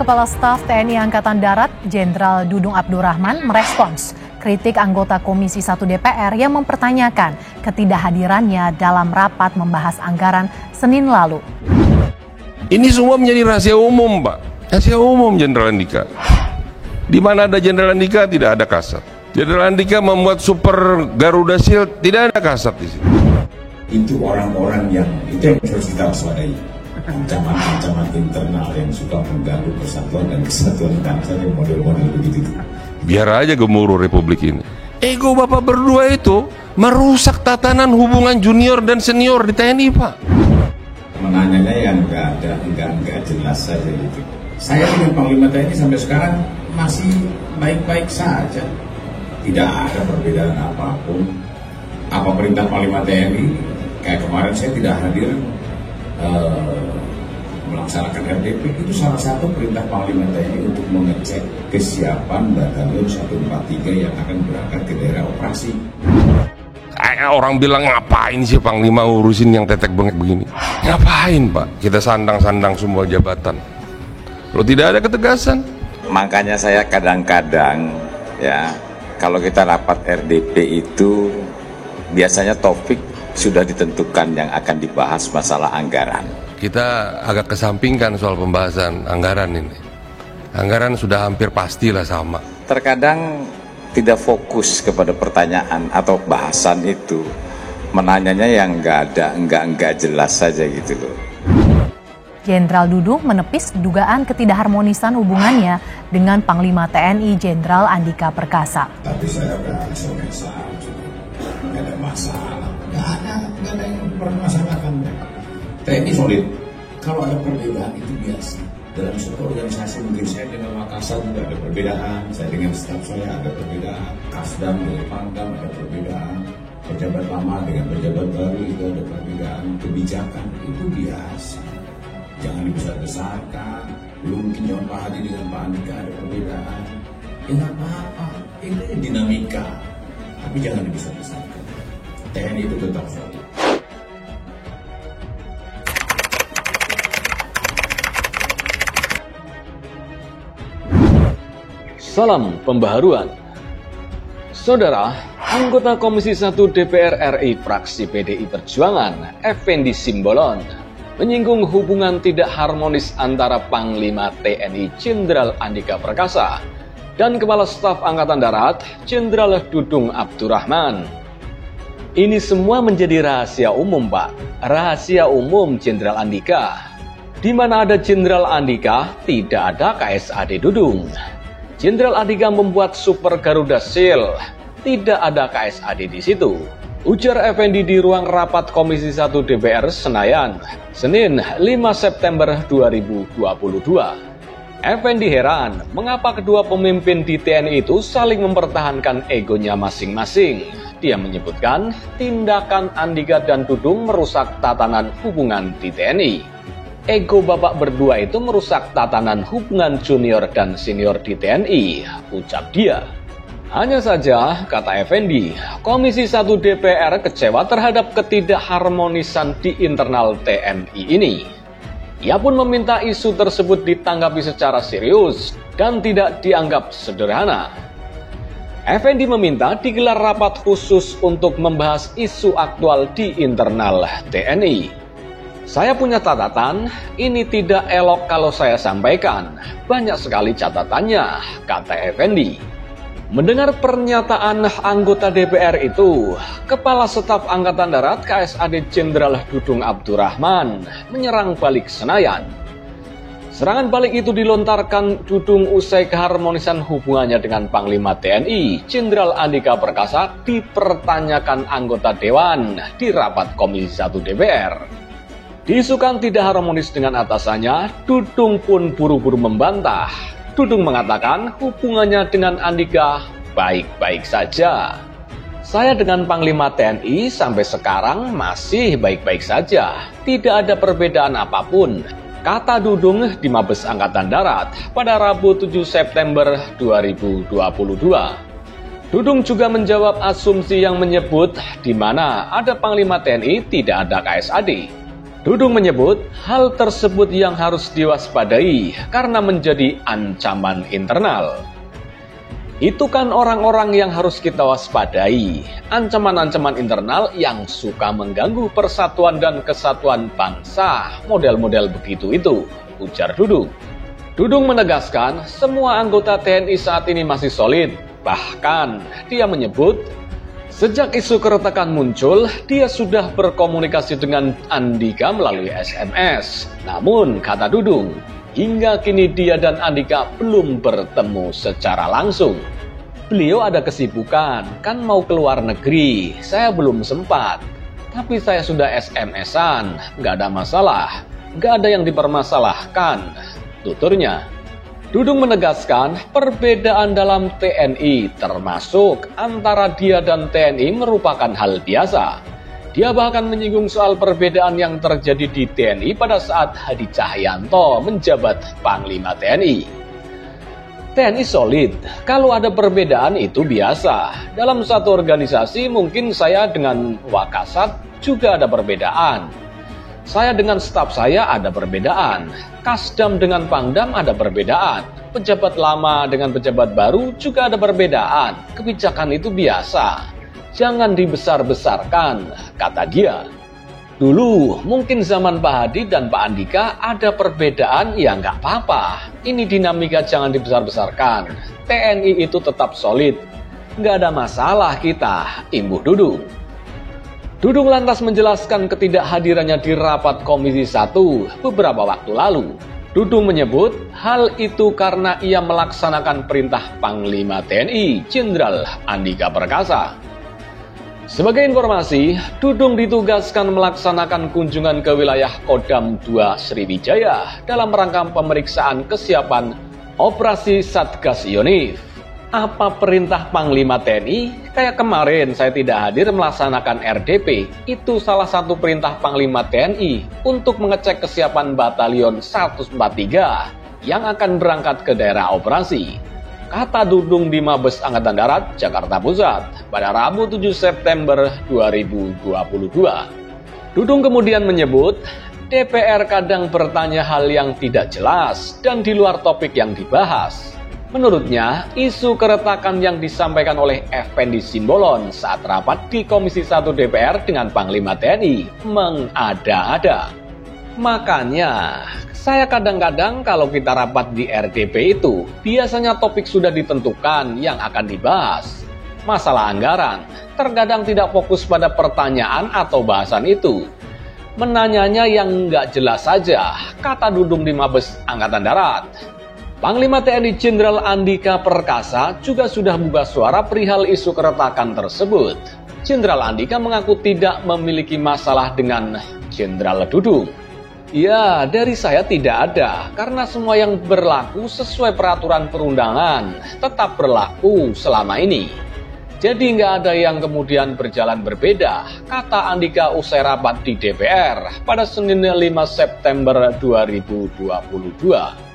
Kepala Staf TNI Angkatan Darat, Jenderal Dudung Abdurrahman merespons kritik anggota Komisi 1 DPR yang mempertanyakan ketidakhadirannya dalam rapat membahas anggaran Senin lalu. Ini semua menjadi rahasia umum, Pak. Rahasia umum Jenderal Andika. Di mana ada Jenderal Andika tidak ada kasat. Jenderal Andika membuat Super Garuda Shield, tidak ada kasat di sini. Itu orang-orang yang harus kita waspadai. Ancaman-ancaman internal yang suka mengganggu persatuan dan kesatuan bangsa yang model-model begitu. Biar aja gemuruh Republik ini. Ego Bapak berdua itu merusak tatanan hubungan junior dan senior di TNI, Pak. Menanyanya yang enggak jelas saja gitu. Saya dengan Panglima TNI sampai sekarang masih baik-baik saja. Tidak ada perbedaan apapun. Apa perintah Panglima TNI? Kayak kemarin saya tidak hadir melaksanakan RDP, itu salah satu perintah Panglima TNI untuk mengecek kesiapan Batalion 143 yang akan berangkat ke daerah operasi. Orang bilang ngapain sih Panglima urusin yang tetek bengek begini? Ngapain, Pak? Kita sandang-sandang semua jabatan. Lo tidak ada ketegasan. Makanya saya kadang-kadang ya, kalau kita rapat RDP itu biasanya topik sudah ditentukan yang akan dibahas masalah anggaran. Kita agak kesampingkan soal pembahasan anggaran ini. Anggaran sudah hampir pastilah sama. Terkadang tidak fokus kepada pertanyaan atau bahasan itu. Menanyanya yang enggak jelas saja gitu loh. Jenderal Dudung menepis dugaan ketidakharmonisan hubungannya dengan Panglima TNI Jenderal Andika Perkasa. Tapi saya biasa aja, nggak ada masalah, nggak ada yang mempermasalahkan. TNI solid. Kalau ada perbedaan itu biasa. Dalam suatu organisasi mungkin saya dengan Makassar juga ada perbedaan. Saya dengan staf saya ada perbedaan. Kasdam dengan Pangdam ada perbedaan. Pejabat lama dengan pejabat baru itu ada perbedaan. Kebijakan itu biasa. Jangan dibesar-besarkan. Belum mungkin Pak Hadi dengan Pak Andika ada perbedaan. Ya nggak apa-apa. Ini dinamika. Tapi jangan dibesar-besarkan. TNI itu tetap solid. Salam pembaharuan. Saudara, anggota Komisi 1 DPR RI fraksi PDI Perjuangan, Effendi Simbolon, menyinggung hubungan tidak harmonis antara Panglima TNI Jenderal Andika Perkasa dan Kepala Staf Angkatan Darat Jenderal Dudung Abdurrahman. Ini semua menjadi rahasia umum, Pak. Rahasia umum Jenderal Andika. Di mana ada Jenderal Andika, tidak ada KSAD Dudung. Jenderal Andika membuat Super Garuda Shield, tidak ada KSAD di situ. Ujar Effendi di ruang rapat Komisi 1 DPR Senayan, Senin 5 September 2022. Effendi heran mengapa kedua pemimpin di TNI itu saling mempertahankan egonya masing-masing. Dia menyebutkan tindakan Andika dan Dudung merusak tatanan hubungan di TNI. Ego bapak berdua itu merusak tatanan hubungan junior dan senior di TNI, ucap dia. Hanya saja, kata Effendi, Komisi 1 DPR kecewa terhadap ketidakharmonisan di internal TNI ini. Ia pun meminta isu tersebut ditanggapi secara serius dan tidak dianggap sederhana. Effendi meminta digelar rapat khusus untuk membahas isu aktual di internal TNI. Saya punya catatan, ini tidak elok kalau saya sampaikan. Banyak sekali catatannya, kata Effendi. Mendengar pernyataan anggota DPR itu, Kepala Staf Angkatan Darat KSAD Jenderal Dudung Abdurrahman menyerang balik Senayan. Serangan balik itu dilontarkan Dudung usai keharmonisan hubungannya dengan Panglima TNI Jenderal Andika Perkasa dipertanyakan anggota Dewan di rapat Komisi 1 DPR. Diisukan tidak harmonis dengan atasannya, Dudung pun buru-buru membantah. Dudung mengatakan hubungannya dengan Andika baik-baik saja. Saya dengan Panglima TNI sampai sekarang masih baik-baik saja. Tidak ada perbedaan apapun, kata Dudung di Mabes Angkatan Darat pada Rabu 7 September 2022. Dudung juga menjawab asumsi yang menyebut di mana ada Panglima TNI tidak ada KSAD. Dudung menyebut hal tersebut yang harus diwaspadai karena menjadi ancaman internal. Itu kan orang-orang yang harus kita waspadai, ancaman-ancaman internal yang suka mengganggu persatuan dan kesatuan bangsa, model-model begitu itu, ujar Dudung. Dudung menegaskan semua anggota TNI saat ini masih solid, bahkan dia menyebut sejak isu keretakan muncul, dia sudah berkomunikasi dengan Andika melalui SMS. Namun, kata Dudung, hingga kini dia dan Andika belum bertemu secara langsung. Beliau ada kesibukan, kan mau keluar negeri, saya belum sempat. Tapi saya sudah SMS-an, nggak ada masalah, nggak ada yang dipermasalahkan, tuturnya. Dudung menegaskan perbedaan dalam TNI termasuk antara dia dan TNI merupakan hal biasa. Dia bahkan menyinggung soal perbedaan yang terjadi di TNI pada saat Hadi Cahyanto menjabat Panglima TNI. TNI solid, kalau ada perbedaan itu biasa. Dalam satu organisasi mungkin saya dengan Wakasat juga ada perbedaan. Saya dengan staf saya ada perbedaan, Kasdam dengan Pangdam ada perbedaan, pejabat lama dengan pejabat baru juga ada perbedaan. Kebijakan itu biasa, jangan dibesar-besarkan, kata dia. Dulu mungkin zaman Pak Hadi dan Pak Andika ada perbedaan, ya nggak apa-apa. Ini dinamika jangan dibesar-besarkan, TNI itu tetap solid, nggak ada masalah kita, imbuh Dudung. Dudung lantas menjelaskan ketidakhadirannya di rapat Komisi 1 beberapa waktu lalu. Dudung menyebut hal itu karena ia melaksanakan perintah Panglima TNI Jenderal Andika Perkasa. Sebagai informasi, Dudung ditugaskan melaksanakan kunjungan ke wilayah Kodam 2 Sriwijaya dalam rangka pemeriksaan kesiapan operasi Satgas Yonif. Apa perintah Panglima TNI? Kayak kemarin saya tidak hadir melaksanakan RDP. Itu salah satu perintah Panglima TNI untuk mengecek kesiapan Batalion 143 yang akan berangkat ke daerah operasi, kata Dudung di Mabes Angkatan Darat, Jakarta Pusat pada Rabu 7 September 2022. Dudung kemudian menyebut DPR kadang bertanya hal yang tidak jelas dan di luar topik yang dibahas. Menurutnya, isu keretakan yang disampaikan oleh Effendi Simbolon saat rapat di Komisi 1 DPR dengan Panglima TNI mengada-ada. Makanya, saya kadang-kadang kalau kita rapat di RDP itu, biasanya topik sudah ditentukan yang akan dibahas. Masalah anggaran, terkadang tidak fokus pada pertanyaan atau bahasan itu. Menanyanya yang nggak jelas saja, kata Dudung di Mabes Angkatan Darat. Panglima TNI Jenderal Andika Perkasa juga sudah buka suara perihal isu keretakan tersebut. Jenderal Andika mengaku tidak memiliki masalah dengan Jenderal Dudung. Ya, dari saya tidak ada, karena semua yang berlaku sesuai peraturan perundangan tetap berlaku selama ini. Jadi nggak ada yang kemudian berjalan berbeda, kata Andika usai rapat di DPR pada Senin 5 September 2022.